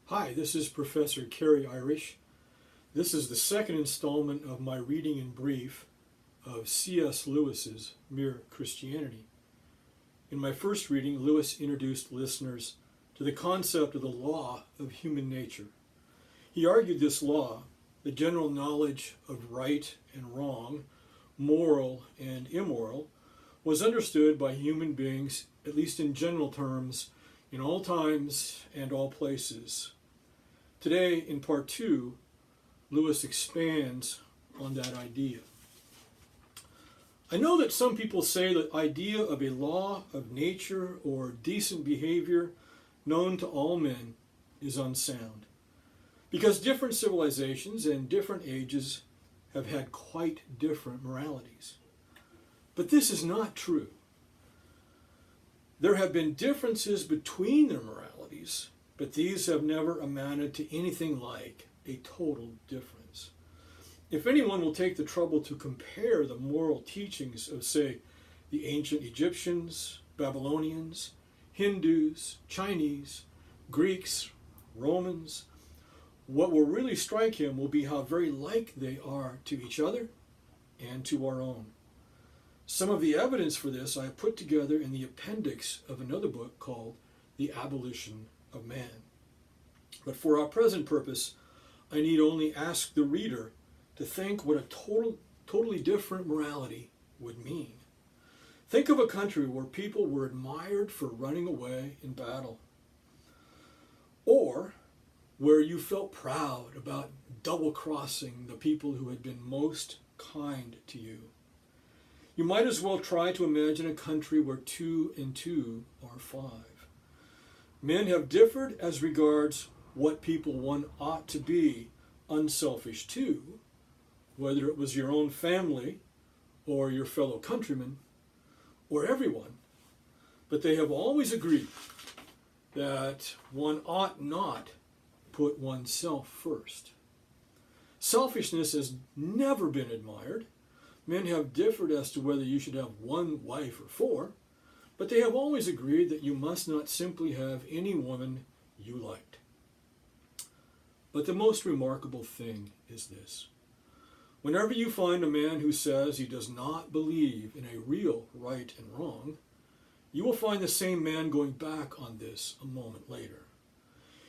Hi, this is Professor Kerry Irish. This is the second installment of my reading in brief of C.S. Lewis's Mere Christianity. In my first reading, Lewis introduced listeners to the concept of the law of human nature. He argued this law, the general knowledge of right and wrong, moral and immoral, was understood by human beings, at least in general terms, in all times and all places. Today, in part 2, Lewis expands on that idea. I know that some people say the idea of a law of nature or decent behavior known to all men is unsound, because different civilizations and different ages have had quite different moralities. But this is not true. There have been differences between their moralities, but these have never amounted to anything like a total difference. If anyone will take the trouble to compare the moral teachings of, say, the ancient Egyptians, Babylonians, Hindus, Chinese, Greeks, Romans, what will really strike him will be how very like they are to each other and to our own. Some of the evidence for this I have put together in the appendix of another book called The Abolition of Man. But for our present purpose, I need only ask the reader to think what a totally different morality would mean. Think of a country where people were admired for running away in battle, or where you felt proud about double-crossing the people who had been most kind to you. You might as well try to imagine a country where 2 and 2 are 5. Men have differed as regards what people one ought to be unselfish to, whether it was your own family or your fellow countrymen or everyone. But they have always agreed that one ought not put oneself first. Selfishness has never been admired. Men have differed as to whether you should have 1 wife or 4, but they have always agreed that you must not simply have any woman you liked. But the most remarkable thing is this. Whenever you find a man who says he does not believe in a real right and wrong, you will find the same man going back on this a moment later.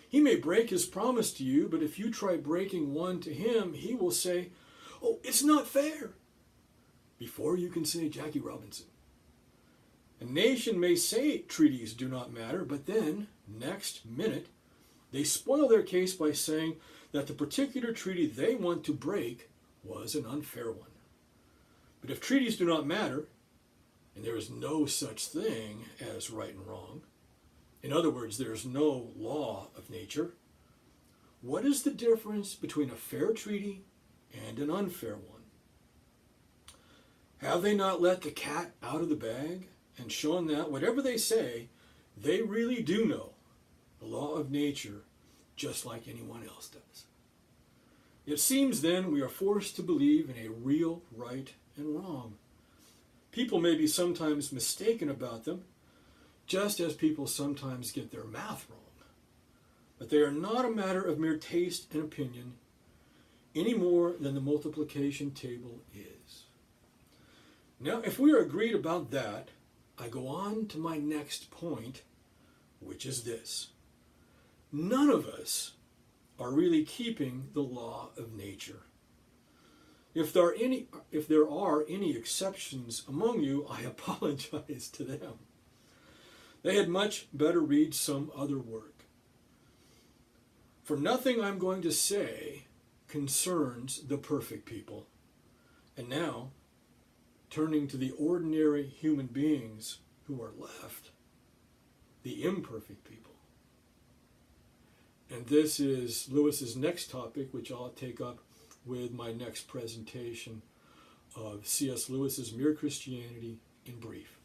He may break his promise to you, but if you try breaking one to him, he will say, "Oh, it's not fair," before you can say Jackie Robinson. A nation may say treaties do not matter, but then, next minute, they spoil their case by saying that the particular treaty they want to break was an unfair one. But if treaties do not matter, and there is no such thing as right and wrong, in other words, there is no law of nature, what is the difference between a fair treaty and an unfair one? Have they not let the cat out of the bag and shown that, whatever they say, they really do know the law of nature just like anyone else does? It seems then we are forced to believe in a real right and wrong. People may be sometimes mistaken about them, just as people sometimes get their math wrong. But they are not a matter of mere taste and opinion any more than the multiplication table is. Now, if we are agreed about that, I go on to my next point, which is this. None of us are really keeping the law of nature. If there are any exceptions among you, I apologize to them. They had much better read some other work. For nothing I'm going to say concerns the perfect people. And now, turning to the ordinary human beings who are left, the imperfect people. And this is Lewis's next topic, which I'll take up with my next presentation of C.S. Lewis's Mere Christianity in brief.